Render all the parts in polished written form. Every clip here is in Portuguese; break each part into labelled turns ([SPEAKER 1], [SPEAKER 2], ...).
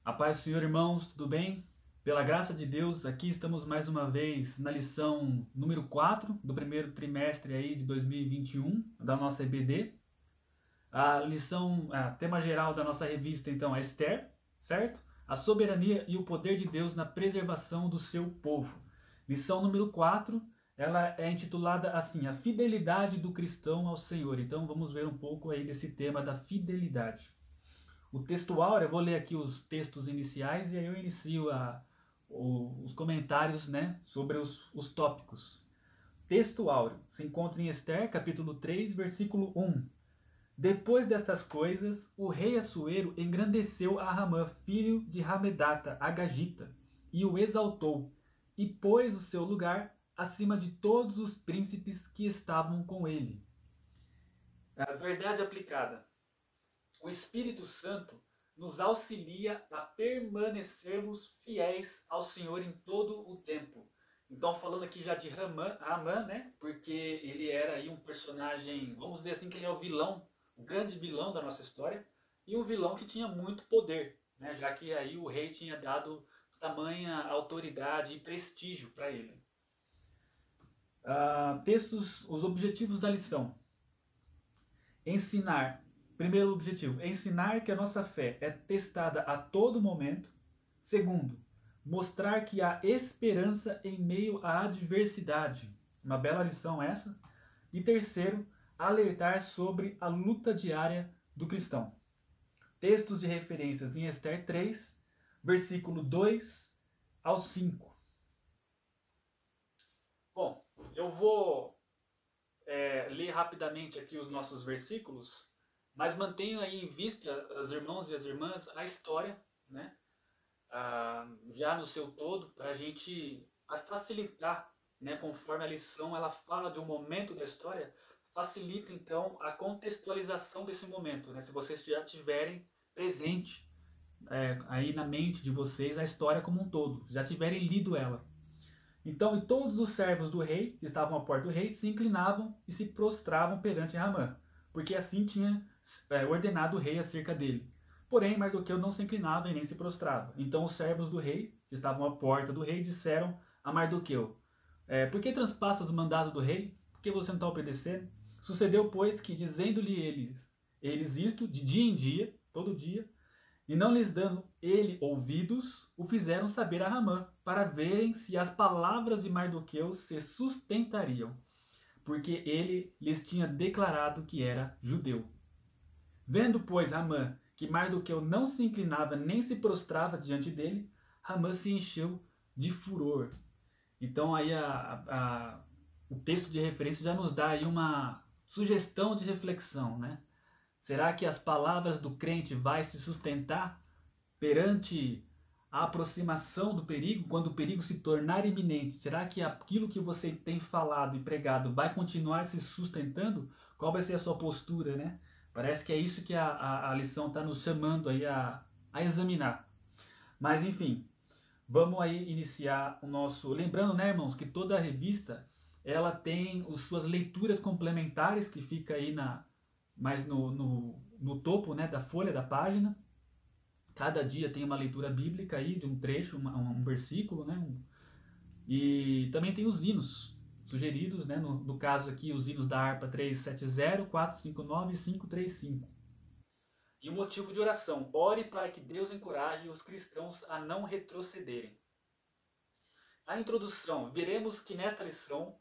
[SPEAKER 1] A paz do Senhor, irmãos, tudo bem? Pela graça de Deus, aqui estamos mais uma vez na lição número 4 do primeiro trimestre aí de 2021 da nossa EBD. Tema geral da nossa revista então é Esther, certo? A soberania e o poder de Deus na preservação do seu povo. Lição número 4, ela é intitulada assim, a fidelidade do cristão ao Senhor. Então vamos ver um pouco aí desse tema da fidelidade. O texto áureo, eu vou ler aqui os textos iniciais e aí eu inicio os comentários, né, sobre os tópicos. Texto áureo se encontra em Esther, capítulo 3, versículo 1. Depois destas coisas, o rei Assuero engrandeceu a Ramã, filho de Hamedata, Agagita, e o exaltou, e pôs o seu lugar acima de todos os príncipes que estavam com ele. A verdade aplicada. O Espírito Santo nos auxilia a permanecermos fiéis ao Senhor em todo o tempo. Então, falando aqui já de Haman, né? Porque ele era aí um personagem, vamos dizer assim, que ele é o vilão, o grande vilão da nossa história, e um vilão que tinha muito poder, né? Já que aí o rei tinha dado tamanha autoridade e prestígio para ele. Os objetivos da lição. Ensinar. Primeiro objetivo, ensinar que a nossa fé é testada a todo momento. Segundo, mostrar que há esperança em meio à adversidade. Uma bela lição essa. E terceiro, alertar sobre a luta diária do cristão. Textos de referências em Esther 3, versículo 2 ao 5. Bom, eu vou ler rapidamente aqui os nossos versículos, mas mantenho aí em vista, os irmãos e as irmãs, a história, né? Já no seu todo, para a gente facilitar, né? Conforme a lição ela fala de um momento da história, facilita então a contextualização desse momento, né? Se vocês já tiverem presente aí na mente de vocês a história como um todo, já tiverem lido ela. Então, e todos os servos do rei, que estavam à porta do rei, se inclinavam e se prostravam perante Ramã, porque assim tinha ordenado o rei acerca dele. Porém, Mardoqueu não se inclinava e nem se prostrava. Então os servos do rei, que estavam à porta do rei, disseram a Mardoqueu, por que transpassas o mandado do rei? Por que você não está obedecendo? Sucedeu, pois, que dizendo-lhe eles isto, de dia em dia, todo dia, e não lhes dando ele ouvidos, o fizeram saber a Ramã, para verem se as palavras de Mardoqueu se sustentariam, porque ele lhes tinha declarado que era judeu. Vendo, pois, Ramã que Mardoqueu não se inclinava nem se prostrava diante dele, Ramã se encheu de furor. Então aí o texto de referência já nos dá aí uma sugestão de reflexão, né? Será que as palavras do crente vai se sustentar perante a aproximação do perigo, quando o perigo se tornar iminente? Será que aquilo que você tem falado e pregado vai continuar se sustentando? Qual vai ser a sua postura, né? Parece que é isso que a lição está nos chamando aí a examinar. Mas enfim, vamos aí iniciar o nosso... Lembrando, né, irmãos, que toda a revista ela tem as suas leituras complementares, que fica aí mais no topo, né, da folha da página. Cada dia tem uma leitura bíblica aí, de um trecho, um versículo, né? E também tem os hinos sugeridos, né? No caso aqui, os hinos da harpa 370, 459 e 535. E o motivo de oração: ore para que Deus encoraje os cristãos a não retrocederem. A introdução: veremos nessa lição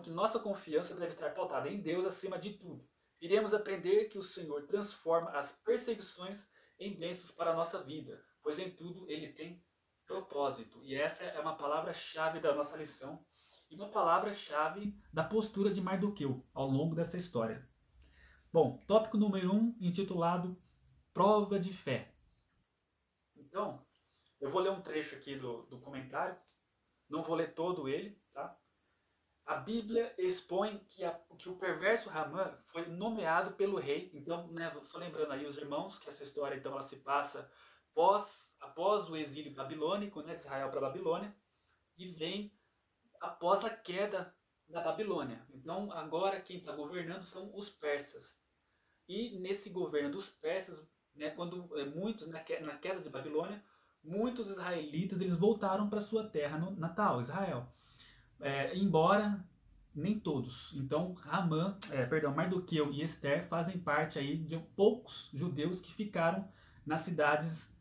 [SPEAKER 1] que nossa confiança deve estar pautada em Deus acima de tudo. Iremos aprender que o Senhor transforma as perseguições em bênçãos para a nossa vida, pois em tudo Ele tem propósito. E essa é uma palavra-chave da nossa lição e uma palavra-chave da postura de Mardoqueu ao longo dessa história. Bom, tópico número 1, intitulado Prova de Fé. Então, eu vou ler um trecho aqui do comentário, não vou ler todo ele, tá? A Bíblia expõe que o perverso Ramã foi nomeado pelo rei. Então, né, só lembrando aí os irmãos que essa história então ela se passa após o exílio babilônico, né, de Israel para a Babilônia, e vem após a queda da Babilônia. Então, agora quem está governando são os persas. E nesse governo dos persas, né, quando muitos, na queda de Babilônia, muitos israelitas eles voltaram para sua terra natal, Israel. Embora nem todos. Então, Mardoqueu e Esther fazem parte aí de poucos judeus que ficaram nas cidades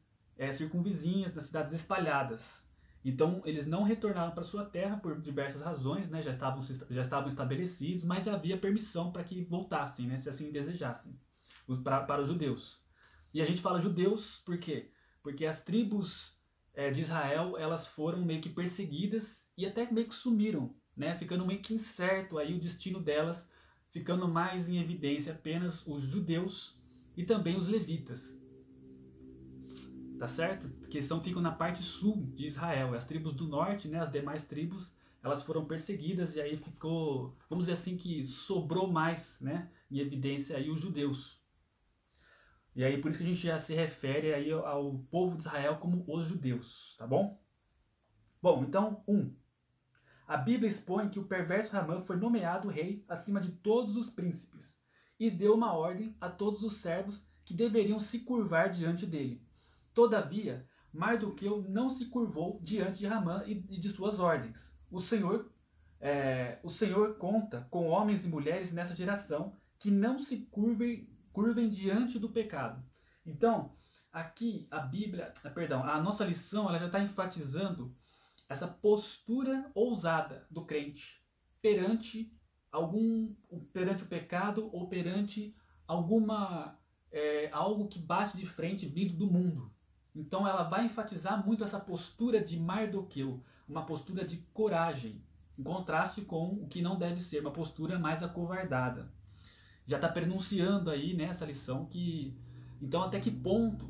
[SPEAKER 1] circunvizinhas, nas cidades espalhadas. Então, eles não retornaram para sua terra por diversas razões, né? Já estavam estabelecidos, mas já havia permissão para que voltassem, né? Se assim desejassem, para os judeus. E a gente fala judeus por quê? Porque as tribos de Israel, elas foram meio que perseguidas e até meio que sumiram, né? Ficando meio que incerto aí o destino delas, ficando mais em evidência apenas os judeus e também os levitas. Tá certo? Que ficam na parte sul de Israel. As tribos do norte, né, as demais tribos, elas foram perseguidas e aí ficou, vamos dizer assim, que sobrou mais, né, em evidência aí os judeus. E aí por isso que a gente já se refere aí ao povo de Israel como os judeus, tá bom? Bom, então, a Bíblia expõe que o perverso Ramã foi nomeado rei acima de todos os príncipes e deu uma ordem a todos os servos que deveriam se curvar diante dele. Todavia, Mardoqueu não se curvou diante de Ramã e de suas ordens. O Senhor conta com homens e mulheres nessa geração que não se curvem diante do pecado. Então, aqui a nossa lição, ela já está enfatizando essa postura ousada do crente perante o pecado ou perante algo que bate de frente vindo do mundo. Então ela vai enfatizar muito essa postura de Mardoqueu, uma postura de coragem, em contraste com o que não deve ser, uma postura mais acovardada. Já está pronunciando aí nessa lição que então até que ponto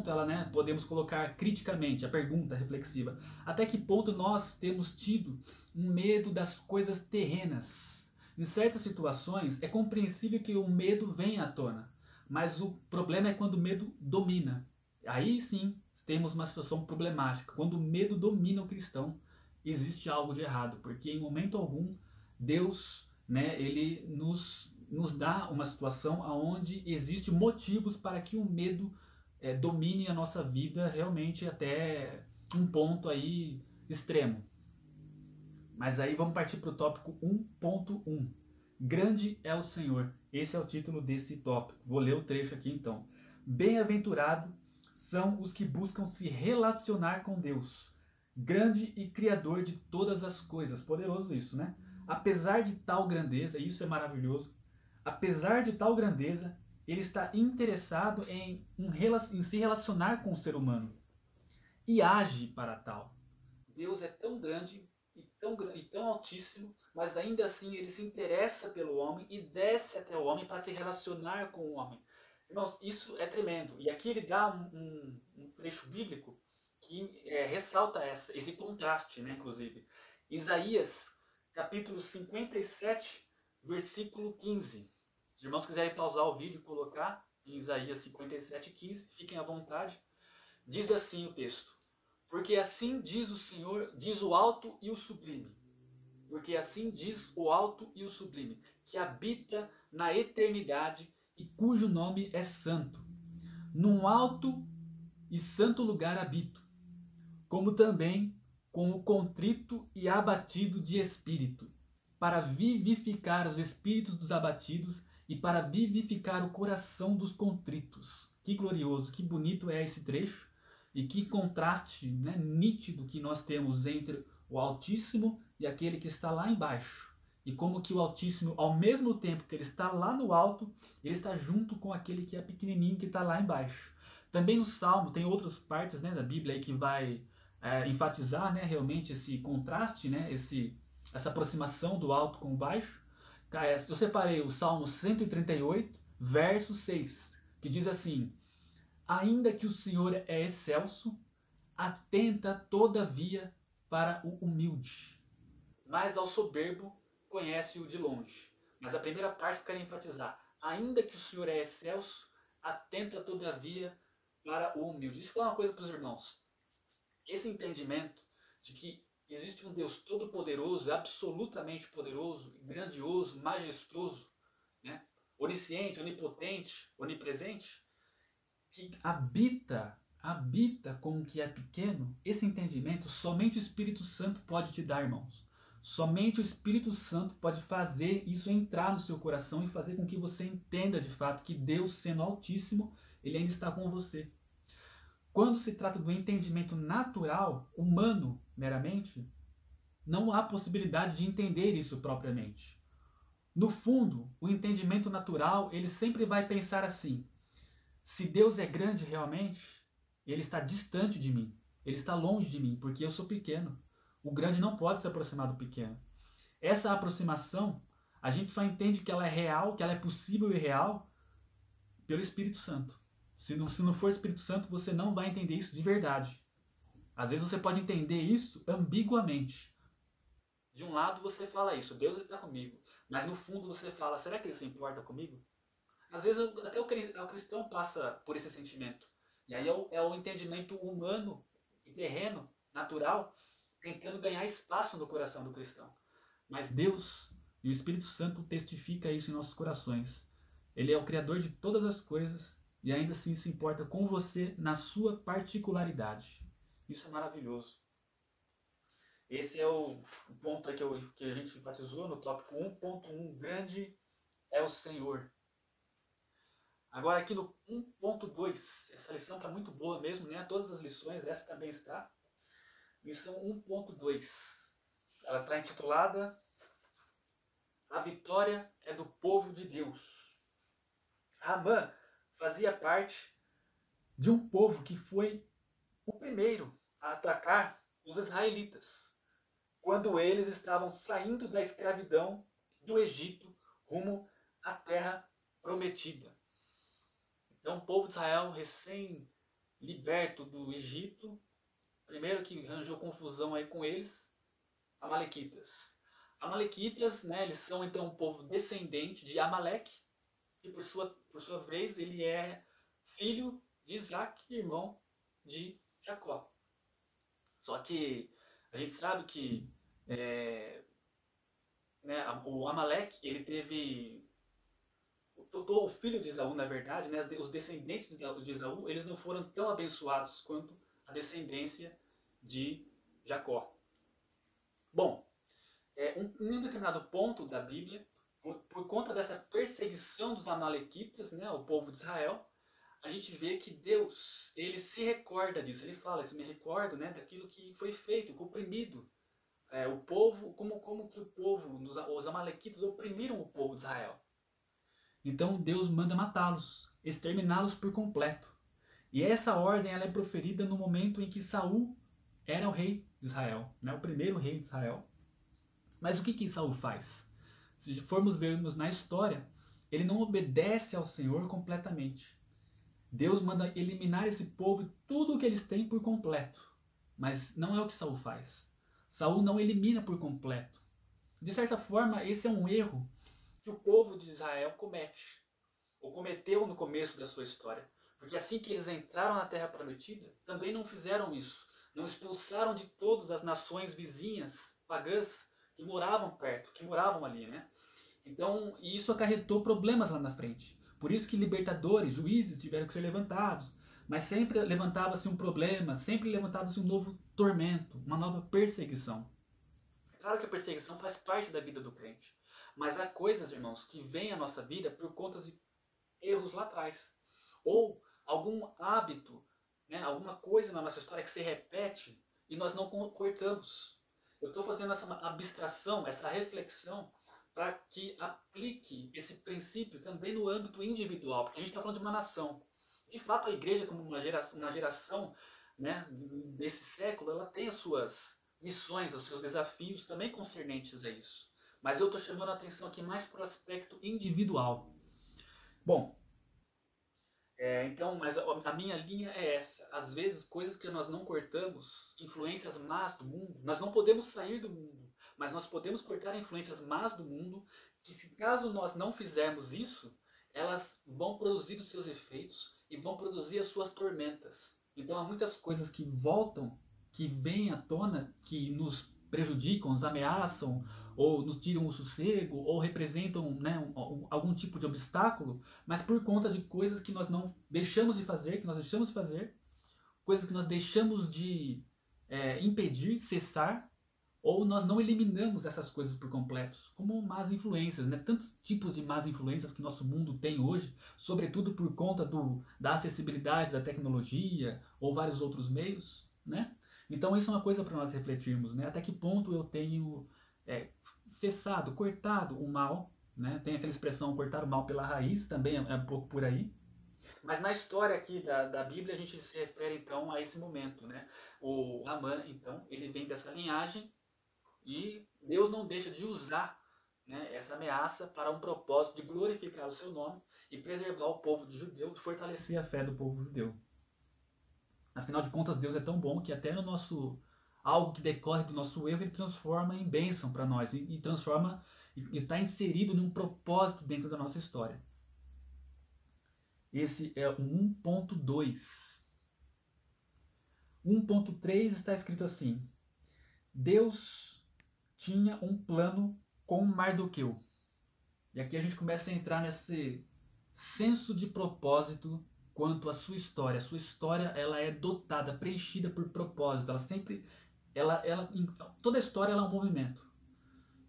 [SPEAKER 1] ela, né, podemos colocar criticamente a pergunta reflexiva, até que ponto nós temos tido um medo das coisas terrenas? Em certas situações é compreensível que o medo venha à tona, mas o problema é quando o medo domina. Aí sim temos uma situação problemática. Quando o medo domina o cristão, existe algo de errado, porque em momento algum Deus, né, ele nos dá uma situação onde existe motivos para que o medo domine a nossa vida realmente até um ponto aí extremo. Mas aí vamos partir para o tópico 1.1. Grande é o Senhor. Esse é o título desse tópico. Vou ler o trecho aqui então. Bem-aventurado são os que buscam se relacionar com Deus, grande e criador de todas as coisas. Poderoso isso, né? Apesar de tal grandeza, isso é maravilhoso, apesar de tal grandeza, ele está interessado em se relacionar com o ser humano e age para tal. Deus é tão grande e tão altíssimo, mas ainda assim ele se interessa pelo homem e desce até o homem para se relacionar com o homem. Irmãos, isso é tremendo. E aqui ele dá um trecho bíblico que ressalta esse contraste, né, inclusive. Isaías, capítulo 57, versículo 15. Se os irmãos quiserem pausar o vídeo e colocar em Isaías 57, 15, fiquem à vontade. Diz assim o texto: porque assim diz o Senhor, diz o alto e o sublime. Porque assim diz o alto e o sublime, que habita na eternidade e cujo nome é santo. Num alto e santo lugar habito, como também com o contrito e abatido de espírito, para vivificar os espíritos dos abatidos e para vivificar o coração dos contritos. Que glorioso, que bonito é esse trecho e que contraste, né, nítido que nós temos entre o Altíssimo e aquele que está lá embaixo. E como que o Altíssimo, ao mesmo tempo que ele está lá no alto, ele está junto com aquele que é pequenininho, que está lá embaixo. Também no Salmo, tem outras partes, né, da Bíblia aí que vai enfatizar, né, realmente esse contraste, né, essa aproximação do alto com o baixo. Eu separei o Salmo 138, verso 6, que diz assim: ainda que o Senhor é excelso, atenta todavia para o humilde, mas ao soberbo conhece-o de longe. Mas a primeira parte que eu quero enfatizar: ainda que o Senhor é excelso, atenta todavia para o humilde. Deixa eu falar uma coisa para os irmãos. Esse entendimento de que existe um Deus todo-poderoso, absolutamente poderoso, grandioso, majestoso, né? Onisciente, onipotente, onipresente, que habita com o que é pequeno, esse entendimento somente o Espírito Santo pode te dar, irmãos. Somente o Espírito Santo pode fazer isso entrar no seu coração e fazer com que você entenda de fato que Deus, sendo Altíssimo, Ele ainda está com você. Quando se trata do entendimento natural, humano, meramente, não há possibilidade de entender isso propriamente. No fundo, o entendimento natural, ele sempre vai pensar assim: se Deus é grande realmente, Ele está distante de mim, Ele está longe de mim, porque eu sou pequeno. O grande não pode se aproximar do pequeno. Essa aproximação, a gente só entende que ela é real, que ela é possível e real, pelo Espírito Santo. Se não for o Espírito Santo, você não vai entender isso de verdade. Às vezes você pode entender isso ambiguamente. De um lado você fala isso, Deus está comigo. Mas no fundo você fala, será que Ele se importa comigo? Às vezes até o cristão passa por esse sentimento. E aí é o entendimento humano e terreno, natural, tentando ganhar espaço no coração do cristão. Mas Deus e o Espírito Santo testifica isso em nossos corações. Ele é o Criador de todas as coisas e ainda assim se importa com você na sua particularidade. Isso é maravilhoso. Esse é o ponto que a gente enfatizou no tópico 1.1. Grande é o Senhor. Agora aqui no 1.2, essa lição está muito boa mesmo, né? Todas as lições, essa também está. Lição 1.2. Ela está intitulada A Vitória é do Povo de Deus. Ramã fazia parte de um povo que foi o primeiro a atacar os israelitas, quando eles estavam saindo da escravidão do Egito rumo à terra prometida. Então o povo de Israel, recém-liberto do Egito, primeiro que arranjou confusão aí com eles, Amalequitas. Amalequitas, né, eles são então um povo descendente de Amaleque, e por sua vez ele é filho de Isaac, irmão de Jacó. Só que a gente sabe que o Amaleque, ele teve... O filho de Esaú, na verdade, né, os descendentes de Esaú, eles não foram tão abençoados quanto a descendência de Jacó. Bom, em um determinado ponto da Bíblia, por conta dessa perseguição dos amalequitas, né, o povo de Israel, a gente vê que Deus, ele se recorda disso. Ele fala, isso me recordo, né, daquilo que foi feito, oprimido. O povo, como que o povo, os amalequitas oprimiram o povo de Israel. Então Deus manda matá-los, exterminá-los por completo. E essa ordem ela é proferida no momento em que Saul era o rei de Israel, né, o primeiro rei de Israel. Mas o que Saul faz? Se formos vermos na história, ele não obedece ao Senhor completamente. Deus manda eliminar esse povo e tudo o que eles têm por completo. Mas não é o que Saul faz. Saul não elimina por completo. De certa forma, esse é um erro que o povo de Israel comete, ou cometeu no começo da sua história. Porque assim que eles entraram na Terra Prometida, também não fizeram isso. Não expulsaram de todas as nações vizinhas, pagãs, que moravam perto, que moravam ali, né? Então, isso acarretou problemas lá na frente. Por isso que libertadores, juízes tiveram que ser levantados. Mas sempre levantava-se um problema, sempre levantava-se um novo tormento, uma nova perseguição. É claro que a perseguição faz parte da vida do crente. Mas há coisas, irmãos, que vêm à nossa vida por conta de erros lá atrás. Ou algum hábito, né, alguma coisa na nossa história que se repete e nós não cortamos. Eu estou fazendo essa abstração, essa reflexão, para que aplique esse princípio também no âmbito individual, porque a gente está falando de uma nação. De fato, a igreja, como uma geração, né, desse século, ela tem as suas missões, os seus desafios também concernentes a isso. Mas eu estou chamando a atenção aqui mais para o aspecto individual. Bom, então, mas a minha linha é essa. Às vezes, coisas que nós não cortamos, influências más do mundo, nós não podemos sair do mundo, mas nós podemos cortar influências más do mundo, que se caso nós não fizermos isso, elas vão produzir os seus efeitos e vão produzir as suas tormentas. Então há muitas coisas que voltam, que vêm à tona, que nos prejudicam, nos ameaçam, ou nos tiram o sossego, ou representam, né, algum tipo de obstáculo, mas por conta de coisas que nós não deixamos de fazer, coisas que nós deixamos de impedir, cessar, ou nós não eliminamos essas coisas por completo, como más influências, né? Tantos tipos de más influências que nosso mundo tem hoje, sobretudo por conta da acessibilidade da tecnologia ou vários outros meios, né? Então isso é uma coisa para nós refletirmos, né? Até que ponto eu tenho cessado, cortado o mal, né? Tem aquela expressão cortar o mal pela raiz, também é um pouco por aí. Mas na história aqui da Bíblia a gente se refere então a esse momento, né? O Amã, então, ele vem dessa linhagem e Deus não deixa de usar, né, essa ameaça para um propósito de glorificar o seu nome e preservar o povo judeu, de fortalecer a fé do povo judeu. Afinal de contas, Deus é tão bom que até no nosso algo que decorre do nosso erro, ele transforma em bênção para nós e transforma e está inserido num propósito dentro da nossa história. Esse é o 1.2. 1.3 está escrito assim: Deus tinha um plano com Mardoqueu. E aqui a gente começa a entrar nesse senso de propósito quanto à sua história. A sua história, ela é dotada, preenchida por propósito. Ela sempre, toda a história ela é um movimento.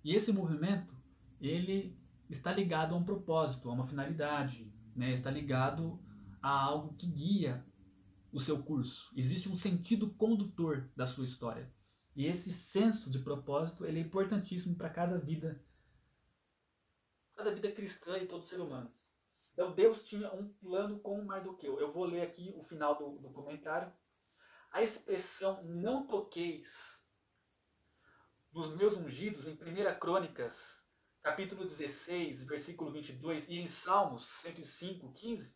[SPEAKER 1] E esse movimento, ele está ligado a um propósito, a uma finalidade, né? Está ligado a algo que guia o seu curso. Existe um sentido condutor da sua história. E esse senso de propósito, ele é importantíssimo para cada vida cristã e todo ser humano. Então Deus tinha um plano com Mardoqueu. Eu vou ler aqui o final do comentário. A expressão não toqueis nos meus ungidos em 1 Crônicas, capítulo 16, versículo 22, e em Salmos 105, 15,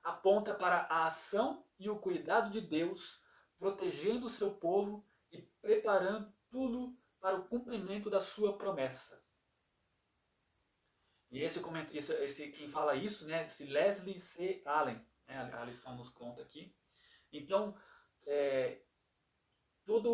[SPEAKER 1] aponta para a ação e o cuidado de Deus, protegendo o seu povo e preparando tudo para o cumprimento da sua promessa. E esse quem fala isso, né, esse Leslie C. Allen, né, a lição nos conta aqui. Então, todo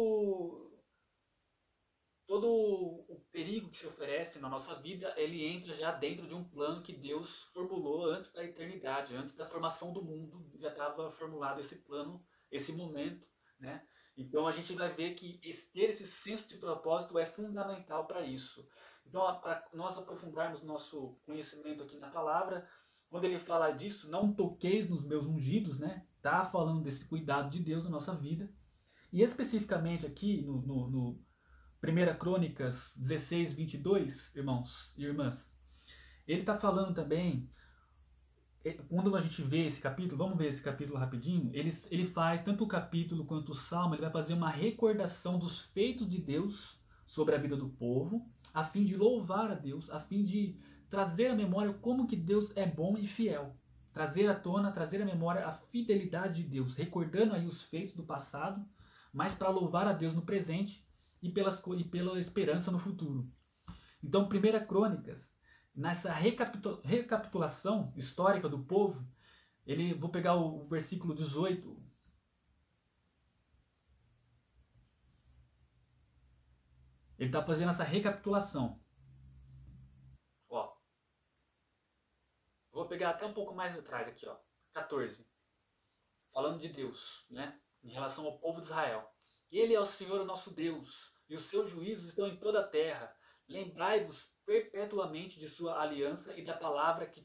[SPEAKER 1] o perigo que se oferece na nossa vida, ele entra já dentro de um plano que Deus formulou antes da eternidade, antes da formação do mundo, já estava formulado esse plano, esse momento, né? Então a gente vai ver que ter esse senso de propósito é fundamental para isso. Então, para nós aprofundarmos nosso conhecimento aqui na palavra, quando ele fala disso, não toqueis nos meus ungidos, né? Tá falando desse cuidado de Deus na nossa vida. E especificamente aqui no 1 Crônicas 16, 22, irmãos e irmãs, ele está falando também, quando a gente vê esse capítulo, vamos ver esse capítulo rapidinho, ele faz, tanto o capítulo quanto o salmo, ele vai fazer uma recordação dos feitos de Deus sobre a vida do povo, a fim de louvar a Deus, a fim de trazer à memória como que Deus é bom e fiel. Trazer à tona, trazer à memória a fidelidade de Deus, recordando aí os feitos do passado, mas para louvar a Deus no presente e pela esperança no futuro. Então, 1 Crônicas, nessa recapitulação histórica do povo, vou pegar o versículo 18. Ele está fazendo essa recapitulação. Ó, vou pegar até um pouco mais atrás aqui, ó, 14. Falando de Deus, né, em relação ao povo de Israel. Ele é o Senhor, o nosso Deus, e os seus juízos estão em toda a terra. Lembrai-vos perpetuamente de sua aliança e da palavra que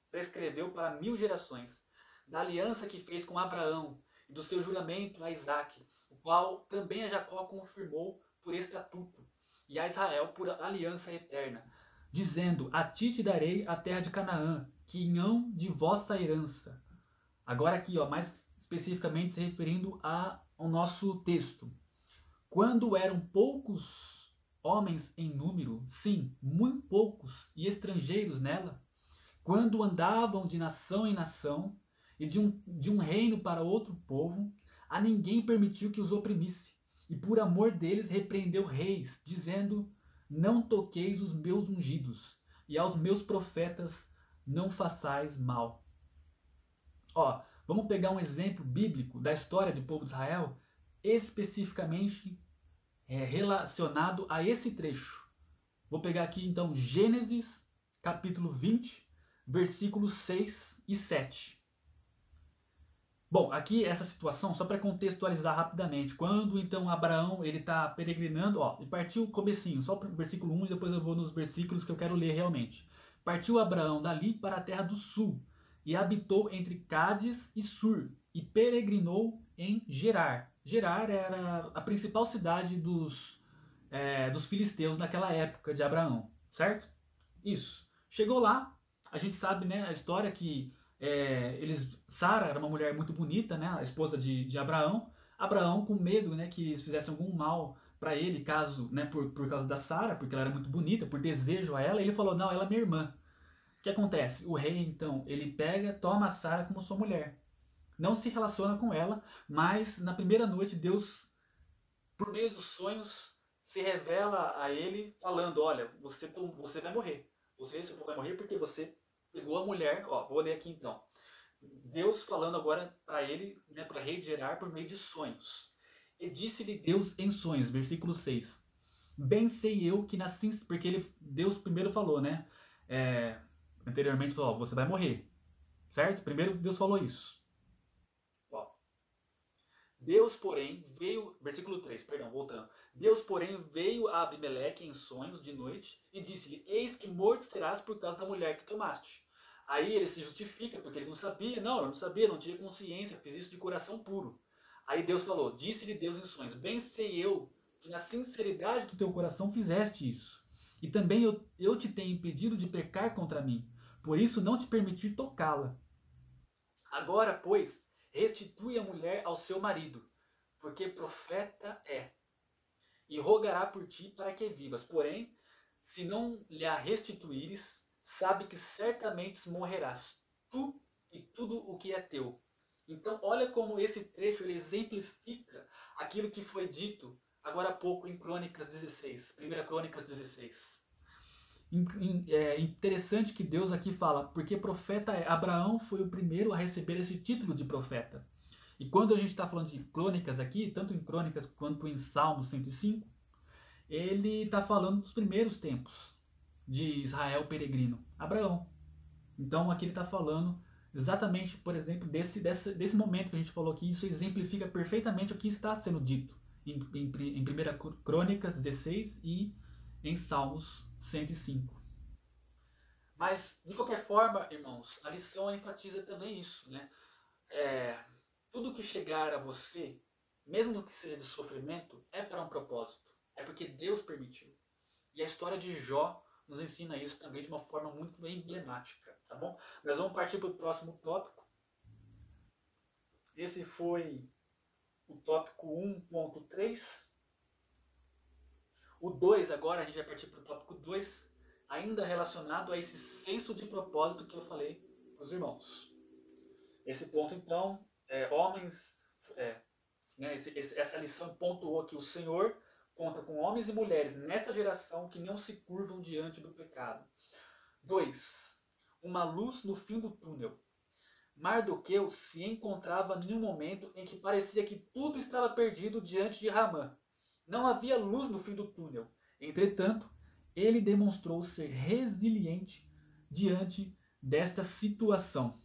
[SPEAKER 1] prescreveu para 1000 gerações, da aliança que fez com Abraão e do seu juramento a Isaque, o qual também a Jacó confirmou por estatuto, e a Israel por aliança eterna, dizendo: a ti te darei a terra de Canaã, que hão de vossa herança. Agora aqui, ó, mais especificamente se referindo ao nosso texto. Quando eram poucos homens em número, sim, muito poucos, e estrangeiros nela, quando andavam de nação em nação, e de um reino para outro povo, a ninguém permitiu que os oprimisse, e por amor deles repreendeu reis, dizendo: não toqueis os meus ungidos, e aos meus profetas não façais mal. Ó, vamos pegar um exemplo bíblico da história do povo de Israel, especificamente relacionado a esse trecho. Vou pegar aqui então Gênesis, capítulo 20, versículos 6 e 7. Bom, aqui essa situação, só para contextualizar rapidamente, quando então Abraão ele está peregrinando, ó, e partiu o comecinho, só o versículo 1 e depois eu vou nos versículos que eu quero ler realmente. Partiu Abraão dali para a terra do sul, e habitou entre Cádiz e Sur, e peregrinou em Gerar. Gerar era a principal cidade dos filisteus naquela época de Abraão, certo? Isso. Chegou lá, a gente sabe, né, a história que Sara era uma mulher muito bonita, né, a esposa de Abraão. Abraão, com medo, né, que eles fizessem algum mal para ele, caso, né, por causa da Sara, porque ela era muito bonita, por desejo a ela, ele falou: não, ela é minha irmã. O que acontece? O rei, então, ele pega, toma a Sara como sua mulher. Não se relaciona com ela, mas na primeira noite Deus, por meio dos sonhos, se revela a ele falando: olha, você vai morrer. Seu povo vai morrer porque você pegou a mulher. Ó, vou ler aqui então. Deus falando agora para ele, né, para rei de Gerar, por meio de sonhos. E disse-lhe Deus em sonhos, versículo 6. Bem sei eu que nasci, porque Deus primeiro falou, né? Anteriormente falou: ó, você vai morrer. Certo? Primeiro Deus falou isso. Ó. Deus, porém, veio, versículo 3, perdão, voltando. Deus, porém, veio a Abimeleque em sonhos de noite e disse-lhe: eis que morto serás por causa da mulher que tomaste. Aí ele se justifica, porque ele não sabia, eu não sabia, não tinha consciência, fiz isso de coração puro. Aí Deus falou, disse-lhe Deus em sonhos: bem sei eu que na sinceridade do teu coração fizeste isso. E também eu te tenho impedido de pecar contra mim, por isso não te permitir tocá-la. Agora, pois, restitui a mulher ao seu marido, porque profeta é, e rogará por ti para que vivas. Porém, se não lhe a restituíres, sabe que certamente morrerás, tu e tudo o que é teu. Então, olha como esse trecho ele exemplifica aquilo que foi dito agora há pouco em Crônicas 16, 1 Crônicas 16. É interessante que Deus aqui fala, porque profeta Abraão foi o primeiro a receber esse título de profeta. E quando a gente está falando de crônicas aqui, tanto em crônicas quanto em Salmo 105, ele está falando dos primeiros tempos de Israel peregrino, Abraão. Então aqui ele está falando exatamente, por exemplo, desse momento que a gente falou aqui. Isso exemplifica perfeitamente o que está sendo dito em 1 Crônicas 16 e em Salmos 105. Mas, de qualquer forma, irmãos, a lição enfatiza também isso, né? Tudo que chegar a você, mesmo que seja de sofrimento, é para um propósito. É porque Deus permitiu. E a história de Jó nos ensina isso também de uma forma muito emblemática, tá bom? Nós vamos partir para o próximo tópico. Esse foi o tópico 1.3. O 2 agora, a gente vai partir para o tópico 2, ainda relacionado a esse senso de propósito que eu falei para os irmãos. Esse ponto, então, essa lição pontuou que o Senhor conta com homens e mulheres nesta geração que não se curvam diante do pecado. 2. Uma luz no fim do túnel. Mardoqueu se encontrava em um momento em que parecia que tudo estava perdido diante de Ramã. Não havia luz no fim do túnel. Entretanto, ele demonstrou ser resiliente diante desta situação.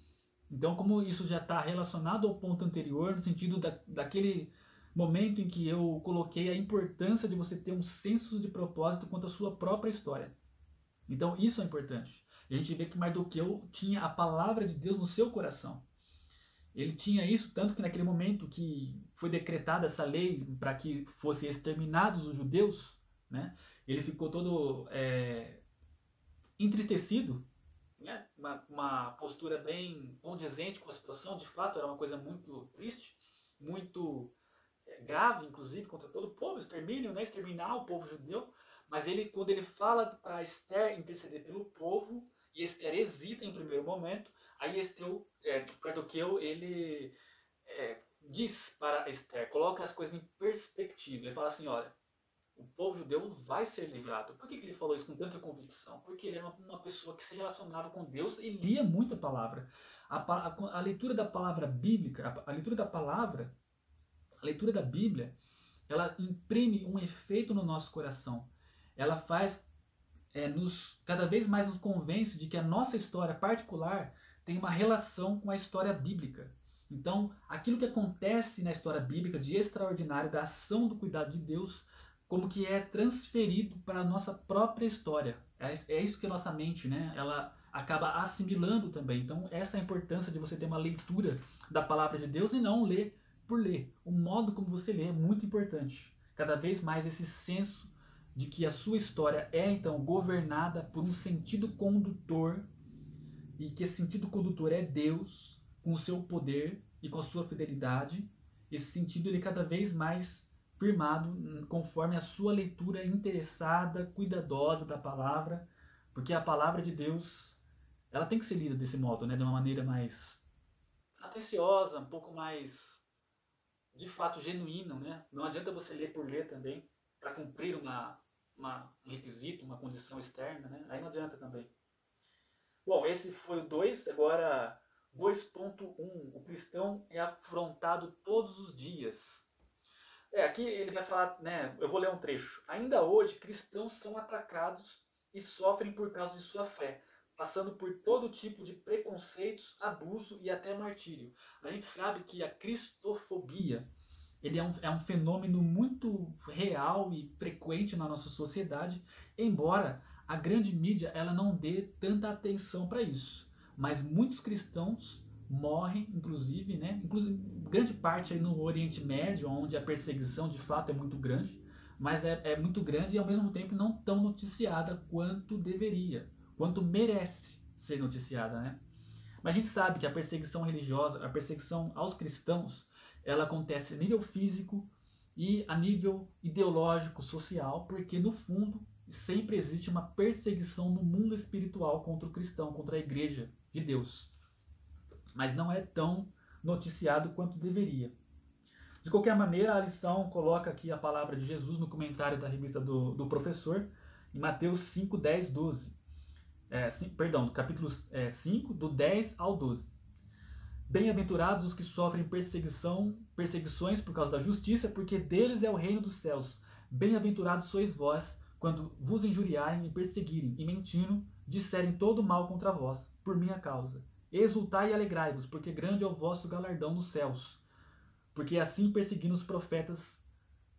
[SPEAKER 1] Então, como isso já está relacionado ao ponto anterior, no sentido daquele momento em que eu coloquei a importância de você ter um senso de propósito quanto à sua própria história. Então, isso é importante. A gente vê que Mardoqueu tinha a palavra de Deus no seu coração. Ele tinha isso, tanto que naquele momento que foi decretada essa lei para que fossem exterminados os judeus, né, ele ficou todo entristecido, né, uma postura bem condizente com a situação. De fato, era uma coisa muito triste, muito grave, inclusive, contra todo o povo, extermínio, né, exterminar o povo judeu. Mas quando ele fala para Esther interceder pelo povo, e Esther hesita em primeiro momento, aí Mardoqueu, ele diz para Esther, coloca as coisas em perspectiva. Ele fala assim: olha, o povo judeu vai ser livrado. Por que ele falou isso com tanta convicção? Porque ele era uma pessoa que se relacionava com Deus e lia muito a palavra. A leitura da palavra bíblica, a leitura da Bíblia, ela imprime um efeito no nosso coração. Ela faz cada vez mais nos convence de que a nossa história particular tem uma relação com a história bíblica. Então, aquilo que acontece na história bíblica de extraordinário, da ação do cuidado de Deus, como que é transferido para a nossa própria história. É isso que a nossa mente, né, ela acaba assimilando também. Então, essa é a importância de você ter uma leitura da palavra de Deus e não ler por ler. O modo como você lê é muito importante. Cada vez mais esse senso de que a sua história é, então, governada por um sentido condutor, e que esse sentido condutor é Deus, com o seu poder e com a sua fidelidade. Esse sentido ele é cada vez mais firmado conforme a sua leitura interessada, cuidadosa da palavra, porque a palavra de Deus, ela tem que ser lida desse modo, né, de uma maneira mais atenciosa, um pouco mais, de fato, genuína, né? Não adianta você ler por ler também, para cumprir um requisito, uma condição externa, né? Aí não adianta também. Bom, esse foi o 2, agora 2.1. O cristão é afrontado todos os dias. Aqui ele vai falar, né? Eu vou ler um trecho. Ainda hoje, cristãos são atacados e sofrem por causa de sua fé, passando por todo tipo de preconceitos, abuso e até martírio. A gente sabe que a cristofobia ele é um fenômeno muito real e frequente na nossa sociedade, embora a grande mídia ela não dê tanta atenção para isso. Mas muitos cristãos morrem, inclusive, né? Inclusive, grande parte aí no Oriente Médio, onde a perseguição de fato é muito grande, mas é muito grande e ao mesmo tempo não tão noticiada quanto deveria, quanto merece ser noticiada, né? Mas a gente sabe que a perseguição religiosa, a perseguição aos cristãos, ela acontece a nível físico e a nível ideológico, social, porque no fundo sempre existe uma perseguição no mundo espiritual contra o cristão, contra a igreja de Deus. Mas não é tão noticiado quanto deveria. De qualquer maneira, a lição coloca aqui a palavra de Jesus no comentário da revista do professor, em Mateus 5, 10, 12. Do capítulo 5, do 10 ao 12. Bem-aventurados os que sofrem perseguições por causa da justiça, porque deles é o reino dos céus. Bem-aventurados sois vós, quando vos injuriarem e perseguirem, e mentindo, disserem todo mal contra vós, por minha causa. Exultai e alegrai-vos, porque grande é o vosso galardão nos céus. Porque assim perseguiram os profetas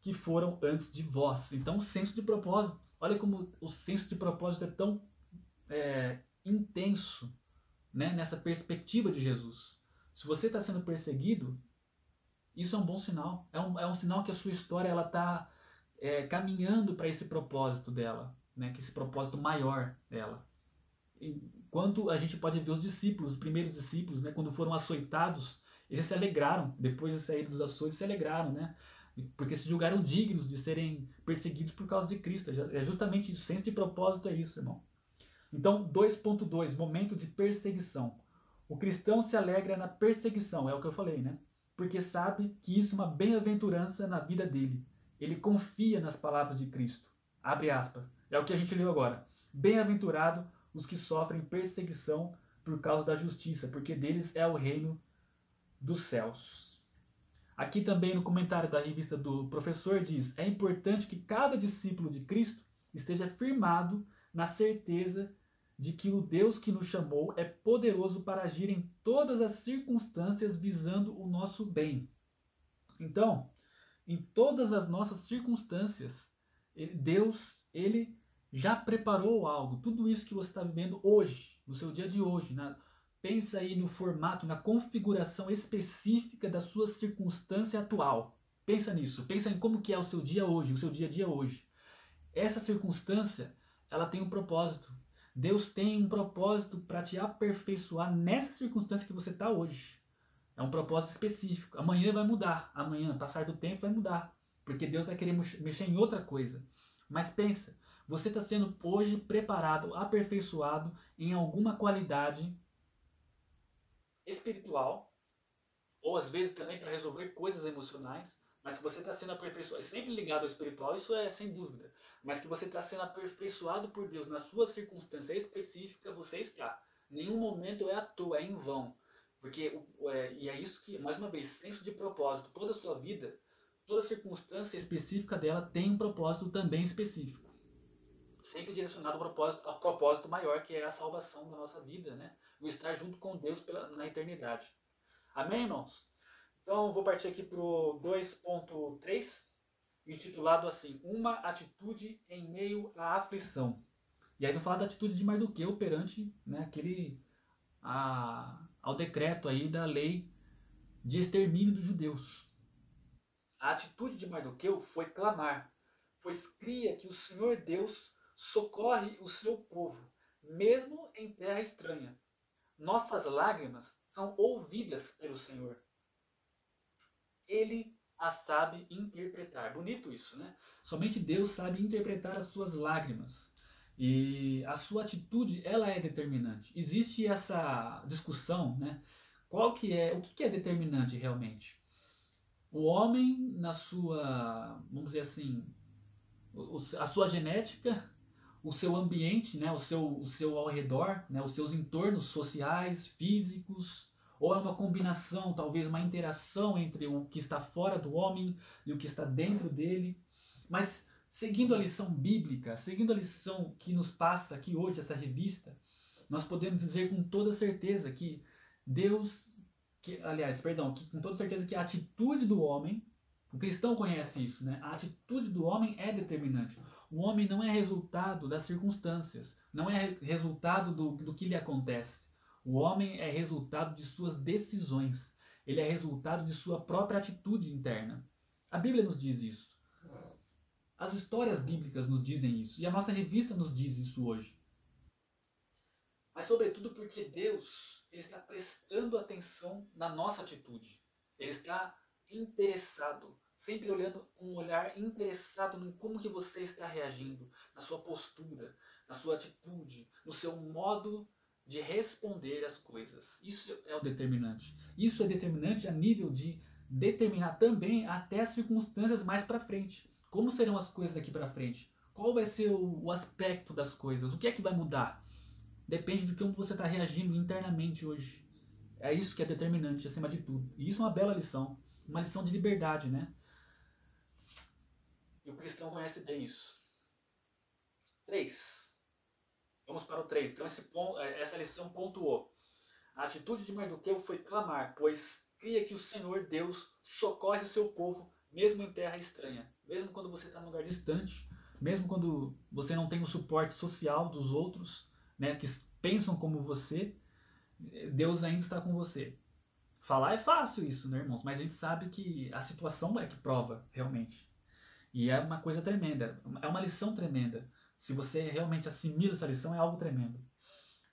[SPEAKER 1] que foram antes de vós. Então, o senso de propósito. Olha como o senso de propósito é tão intenso, né, nessa perspectiva de Jesus. Se você está sendo perseguido, isso é um bom sinal. É um sinal que a sua história está caminhando para esse propósito dela, né, que esse propósito maior dela. Enquanto a gente pode ver os discípulos, os primeiros discípulos, né, quando foram açoitados, eles se alegraram, depois de sair dos açoites, se alegraram, né, porque se julgaram dignos de serem perseguidos por causa de Cristo. É justamente isso, o senso de propósito é isso, irmão. Então, 2.2, momento de perseguição. O cristão se alegra na perseguição, é o que eu falei, né? Porque sabe que isso é uma bem-aventurança na vida dele. Ele confia nas palavras de Cristo. Abre aspas. É o que a gente leu agora. Bem-aventurado os que sofrem perseguição por causa da justiça, porque deles é o reino dos céus. Aqui também no comentário da revista do professor diz: é importante que cada discípulo de Cristo esteja firmado na certeza de que o Deus que nos chamou é poderoso para agir em todas as circunstâncias visando o nosso bem. Então, em todas as nossas circunstâncias, Deus, ele já preparou algo. Tudo isso que você está vivendo hoje, no seu dia de hoje, pensa aí no formato, na configuração específica da sua circunstância atual. Pensa nisso, pensa em como que é o seu dia hoje, o seu dia a dia hoje. Essa circunstância, ela tem um propósito. Deus tem um propósito para te aperfeiçoar nessa circunstância que você está hoje. É um propósito específico. Amanhã vai mudar. Amanhã, passar do tempo, vai mudar. Porque Deus vai querer mexer em outra coisa. Mas pensa, você está sendo hoje preparado, aperfeiçoado em alguma qualidade espiritual, ou às vezes também para resolver coisas emocionais. Mas se você está sendo aperfeiçoado, sempre ligado ao espiritual, isso é sem dúvida. Mas que você está sendo aperfeiçoado por Deus na sua circunstância específica, você está. Nenhum momento é à toa, é em vão. Porque, e é isso que, mais uma vez, senso de propósito. Toda a sua vida, toda circunstância específica dela tem um propósito também específico. sempre direcionado ao propósito maior, que é a salvação da nossa vida, né? O estar junto com Deus na eternidade. Amém, irmãos? Então, vou partir aqui para o 2.3, intitulado assim, Uma atitude em meio à aflição. E aí vai falar da atitude de Mardoqueu perante, né, ao decreto aí da lei de extermínio dos judeus. A atitude de Mardoqueu foi clamar, pois cria que o Senhor Deus socorre o seu povo, mesmo em terra estranha. Nossas lágrimas são ouvidas pelo Senhor. Ele as sabe interpretar. Bonito isso, né? Somente Deus sabe interpretar as suas lágrimas. E a sua atitude, ela é determinante. Existe essa discussão, né? O que é determinante realmente? O homem, na sua, vamos dizer assim, a sua genética, o seu ambiente, né? o seu ao redor, né? Os seus entornos sociais, físicos, ou é uma combinação, talvez uma interação entre o que está fora do homem e o que está dentro dele. Mas seguindo a lição bíblica, seguindo a lição que nos passa aqui hoje essa revista, nós podemos dizer com toda certeza que com toda certeza que a atitude do homem, o cristão conhece isso, né? A atitude do homem é determinante. O homem não é resultado das circunstâncias, não é resultado do que lhe acontece. O homem é resultado de suas decisões. Ele é resultado de sua própria atitude interna. A Bíblia nos diz isso. As histórias bíblicas nos dizem isso. E a nossa revista nos diz isso hoje. Mas sobretudo porque Deus ele está prestando atenção na nossa atitude. Ele está interessado, sempre olhando com um olhar interessado em como que você está reagindo, na sua postura, na sua atitude, no seu modo de responder às coisas. Isso é o determinante. Isso é determinante a nível de determinar também até as circunstâncias mais para frente. Como serão as coisas daqui para frente? Qual vai ser o aspecto das coisas? O que é que vai mudar? Depende de como você está reagindo internamente hoje. É isso que é determinante acima de tudo. E isso é uma bela lição. Uma lição de liberdade, né? E o cristão conhece bem isso. 3. Vamos para o 3. Então essa lição pontuou. A atitude de Mardoqueu foi clamar, pois cria que o Senhor Deus socorre o seu povo, mesmo em terra estranha. Mesmo quando você está num lugar distante, mesmo quando você não tem o suporte social dos outros, né, que pensam como você, Deus ainda está com você. Falar é fácil isso, né, irmãos? Mas a gente sabe que a situação é que prova, realmente. E é uma coisa tremenda, é uma lição tremenda. Se você realmente assimila essa lição, é algo tremendo.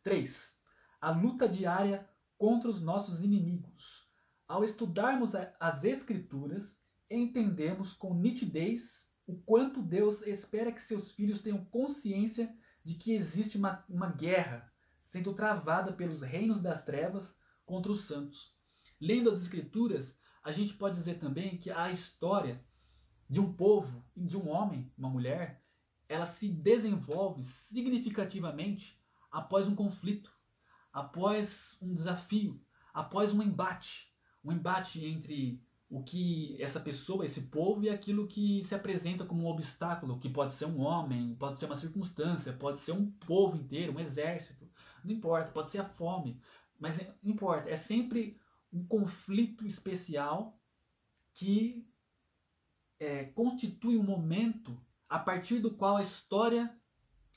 [SPEAKER 1] 3. A luta diária contra os nossos inimigos. Ao estudarmos as Escrituras, entendemos com nitidez o quanto Deus espera que seus filhos tenham consciência de que existe uma guerra sendo travada pelos reinos das trevas contra os santos. Lendo as Escrituras, a gente pode dizer também que a história de um povo, de um homem, uma mulher, ela se desenvolve significativamente após um conflito, após um desafio, após um embate entre o que essa pessoa, esse povo e aquilo que se apresenta como um obstáculo, que pode ser um homem, pode ser uma circunstância, pode ser um povo inteiro, um exército, não importa, pode ser a fome, mas não importa, é sempre um conflito especial que constitui um momento a partir do qual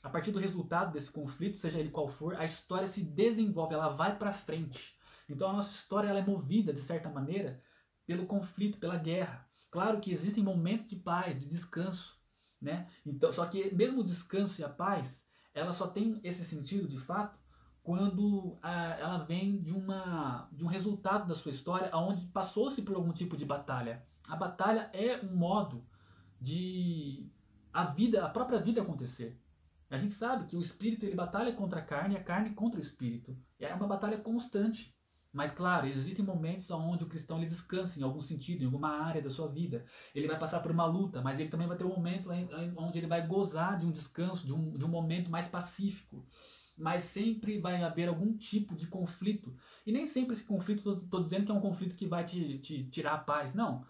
[SPEAKER 1] a partir do resultado desse conflito, seja ele qual for, a história se desenvolve, ela vai para frente. Então a nossa história ela é movida, de certa maneira, pelo conflito, pela guerra. Claro que existem momentos de paz, de descanso, né? Então, só que mesmo o descanso e a paz, ela só tem esse sentido de fato quando ela vem de um resultado da sua história onde passou-se por algum tipo de batalha. A batalha é um modo de a própria vida acontecer. A gente sabe que o espírito ele batalha contra a carne contra o espírito. É uma batalha constante. Mas claro, existem momentos onde o cristão ele descansa em algum sentido, em alguma área da sua vida. Ele vai passar por uma luta, mas ele também vai ter um momento onde ele vai gozar de um descanso, de um momento mais pacífico. Mas sempre vai haver algum tipo de conflito. E nem sempre esse conflito, estou dizendo que é um conflito que vai te tirar a paz. Não.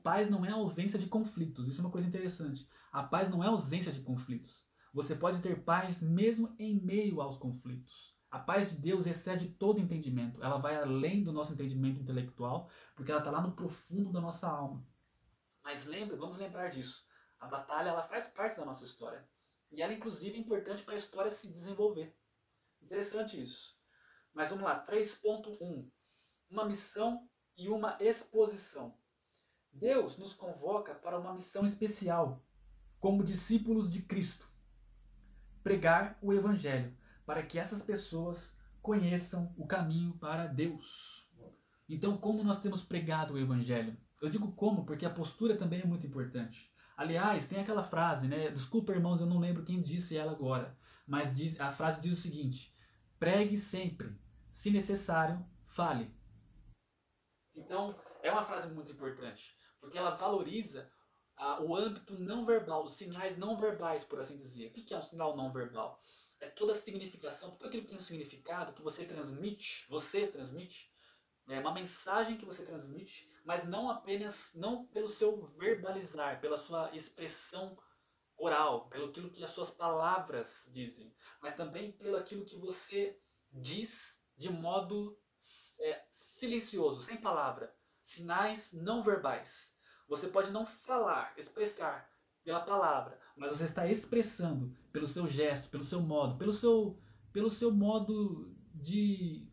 [SPEAKER 1] Paz não é ausência de conflitos. Isso é uma coisa interessante. A paz não é ausência de conflitos. Você pode ter paz mesmo em meio aos conflitos. A paz de Deus excede todo entendimento. Ela vai além do nosso entendimento intelectual, porque ela está lá no profundo da nossa alma. Mas vamos lembrar disso. A batalha, ela faz parte da nossa história. E ela, inclusive, é importante para a história se desenvolver. Interessante isso. Mas vamos lá, 3.1. Uma missão e uma exposição. Deus nos convoca para uma missão especial, como discípulos de Cristo. Pregar o Evangelho, para que essas pessoas conheçam o caminho para Deus. Então, como nós temos pregado o Evangelho? Eu digo como, porque a postura também é muito importante. Aliás, tem aquela frase, né? Desculpa, irmãos, eu não lembro quem disse ela agora, mas a frase diz o seguinte: pregue sempre, se necessário, fale. Então, é uma frase muito importante, porque ela valoriza o âmbito não verbal, os sinais não verbais, por assim dizer. O que é um sinal não verbal? É toda a significação, tudo aquilo que tem um significado que você transmite, é uma mensagem que você transmite, mas não pelo seu verbalizar, pela sua expressão oral, pelo aquilo que as suas palavras dizem, mas também pelo aquilo que você diz de modo silencioso, sem palavra, sinais não verbais. Você pode não falar, expressar pela palavra, mas você está expressando pelo seu gesto, pelo seu modo, pelo seu modo de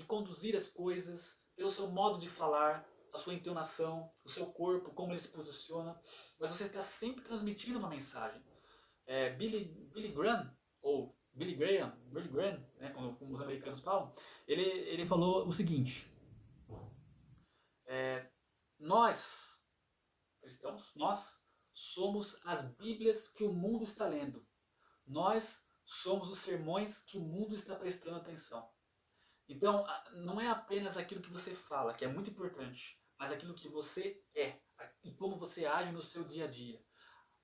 [SPEAKER 1] conduzir as coisas, pelo seu modo de falar, a sua entonação, o seu corpo, como ele se posiciona, mas você está sempre transmitindo uma mensagem. Billy Graham, ou Billy Graham, né, como os americanos falam, ele falou o seguinte: nós, cristãos, nós somos as Bíblias que o mundo está lendo. Nós somos os sermões que o mundo está prestando atenção. Então, não é apenas aquilo que você fala, que é muito importante, mas aquilo que você é e como você age no seu dia a dia.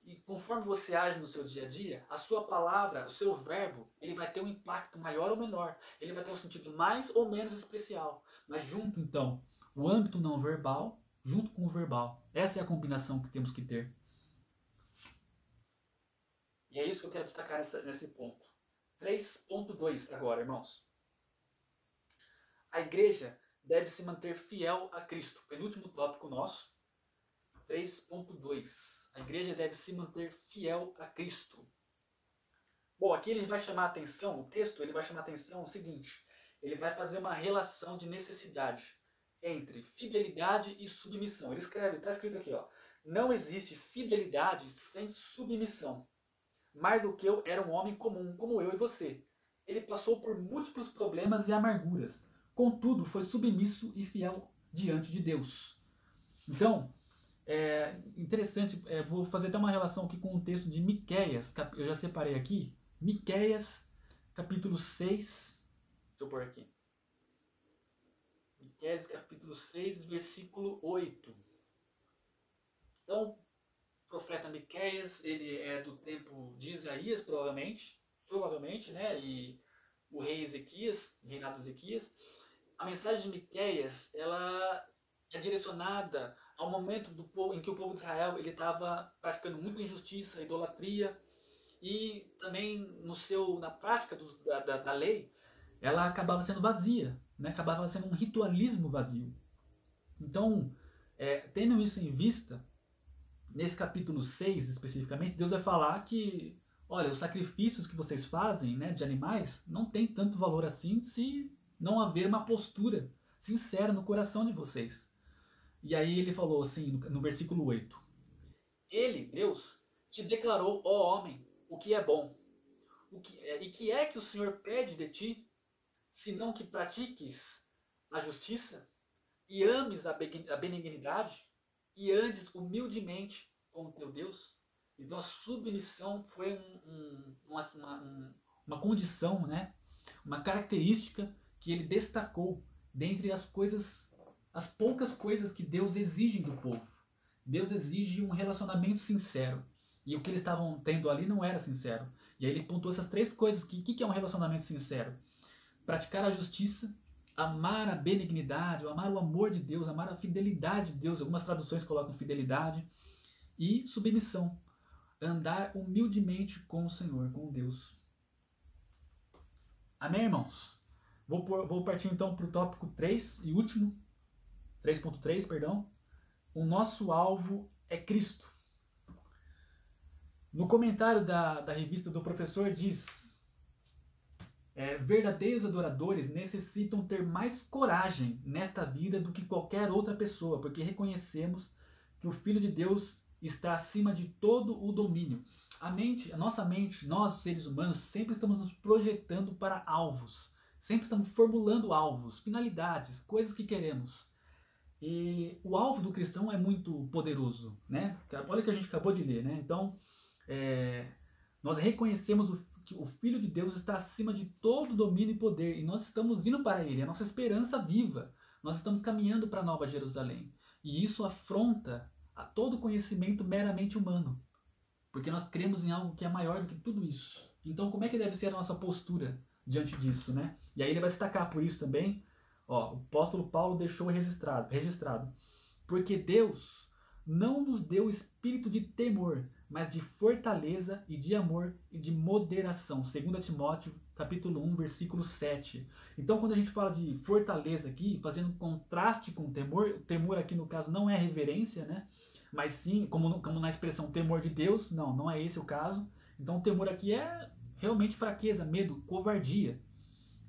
[SPEAKER 1] E conforme você age no seu dia a dia, a sua palavra, o seu verbo, ele vai ter um impacto maior ou menor. Ele vai ter um sentido mais ou menos especial. Mas junto, então, o âmbito não verbal, junto com o verbal. Essa é a combinação que temos que ter. E é isso que eu quero destacar nesse ponto. 3.2 agora, irmãos. A igreja deve se manter fiel a Cristo. Penúltimo tópico nosso. 3.2. A igreja deve se manter fiel a Cristo. Bom, aqui ele vai chamar a atenção, o texto ele vai chamar a atenção o seguinte: ele vai fazer uma relação de necessidade entre fidelidade e submissão. Ele escreve, está escrito aqui, ó: não existe fidelidade sem submissão. Mardukeu era um homem comum, como eu e você. Ele passou por múltiplos problemas e amarguras. Contudo, foi submisso e fiel diante de Deus. Então, interessante, vou fazer até uma relação aqui com o texto de Miqueias, eu já separei aqui, Miqueias, capítulo 6, deixa eu pôr aqui, Miqueias, capítulo 6, versículo 8. Então, o profeta Miqueias, ele é do tempo de Isaías, provavelmente, né, e o rei Ezequias, reinado de Ezequias. A mensagem de Miqueias, ela é direcionada ao momento em que o povo de Israel estava praticando muita injustiça, idolatria, e também na prática da lei, ela acabava sendo vazia, né? Acabava sendo um ritualismo vazio. Então, tendo isso em vista, nesse capítulo 6 especificamente, Deus vai falar que, olha, os sacrifícios que vocês fazem, né, de animais não tem tanto valor assim se não haver uma postura sincera no coração de vocês. E aí ele falou assim, no versículo 8: Ele, Deus, te declarou, ó homem, o que é bom. E que é que o Senhor pede de ti, senão que pratiques a justiça, e ames a benignidade, e andes humildemente com o teu Deus? Então a submissão foi uma condição, né? Uma característica que ele destacou dentre as poucas coisas que Deus exige do povo. Deus exige um relacionamento sincero. E o que eles estavam tendo ali não era sincero. E aí ele pontuou essas 3 coisas. O que é um relacionamento sincero? Praticar a justiça, amar a benignidade, amar o amor de Deus, amar a fidelidade de Deus. Algumas traduções colocam fidelidade. E submissão. andar humildemente com o Senhor, com Deus. Amém, irmãos? Vou partir então para o tópico 3 e último, 3.3, perdão. O nosso alvo é Cristo. No comentário da revista do professor diz: verdadeiros adoradores necessitam ter mais coragem nesta vida do que qualquer outra pessoa, porque reconhecemos que o Filho de Deus está acima de todo o domínio. A nossa mente, nós seres humanos, sempre estamos nos projetando para alvos, sempre estamos formulando alvos, finalidades, coisas que queremos. E o alvo do cristão é muito poderoso, né? Olha o que a gente acabou de ler, né? Então, nós reconhecemos que o Filho de Deus está acima de todo domínio e poder, e nós estamos indo para Ele, é a nossa esperança viva. Nós estamos caminhando para a Nova Jerusalém. E isso afronta a todo conhecimento meramente humano, porque nós cremos em algo que é maior do que tudo isso. Então, como é que deve ser a nossa postura diante disso, né? E aí ele vai destacar por isso também, o apóstolo Paulo deixou registrado, porque Deus não nos deu espírito de temor, mas de fortaleza e de amor e de moderação. 2 Timóteo, capítulo 1, versículo 7. Então, quando a gente fala de fortaleza aqui, fazendo contraste com temor, temor aqui no caso não é reverência, né? Mas sim, como na expressão temor de Deus, não é esse o caso. Então, o temor aqui é realmente fraqueza, medo, covardia.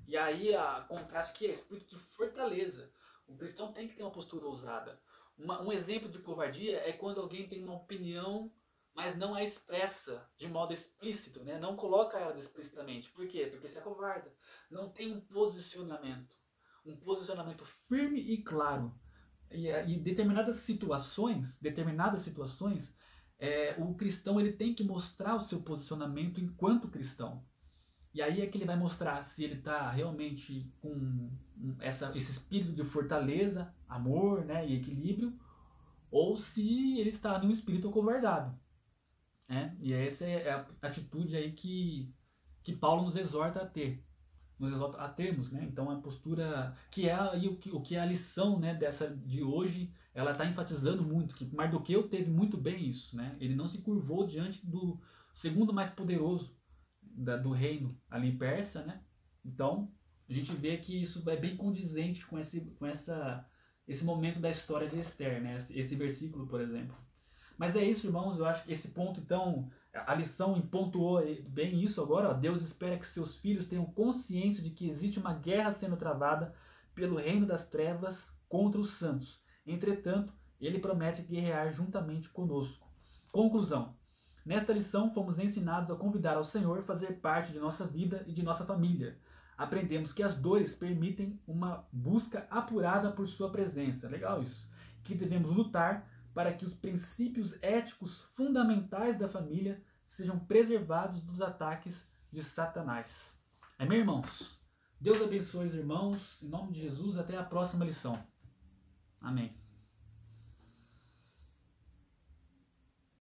[SPEAKER 1] E aí, a contraste aqui é espírito de fortaleza. O cristão tem que ter uma postura ousada. Um exemplo de covardia é quando alguém tem uma opinião, mas não a expressa de modo explícito, né? Não coloca ela explicitamente. Por quê? Porque se é covarde. Não tem um posicionamento firme e claro. E determinadas situações, o cristão ele tem que mostrar o seu posicionamento enquanto cristão. E aí é que ele vai mostrar se ele está realmente com esse espírito de fortaleza, amor, né, e equilíbrio, ou se ele está num espírito acovardado. Né? E essa é a atitude aí que Paulo nos exorta a ter. Nos exorta a termos, né? Então a postura que é aí o que é a lição, né, dessa de hoje, ela está enfatizando muito que Mardoqueu teve muito bem isso, né? Ele não se curvou diante do segundo mais poderoso do reino ali persa, né? Então a gente vê que isso é bem condizente com esse momento da história de Esther, né? Esse versículo, por exemplo. Mas é isso, irmãos, eu acho que esse ponto, então, a lição pontuou bem isso agora. Ó. Deus espera que seus filhos tenham consciência de que existe uma guerra sendo travada pelo reino das trevas contra os santos. Entretanto, ele promete guerrear juntamente conosco. Conclusão. Nesta lição, fomos ensinados a convidar ao Senhor a fazer parte de nossa vida e de nossa família. Aprendemos que as dores permitem uma busca apurada por sua presença. Legal isso. Que devemos lutar para que os princípios éticos fundamentais da família sejam preservados dos ataques de Satanás. Amém, irmãos? Deus abençoe os irmãos. Em nome de Jesus, até a próxima lição. Amém.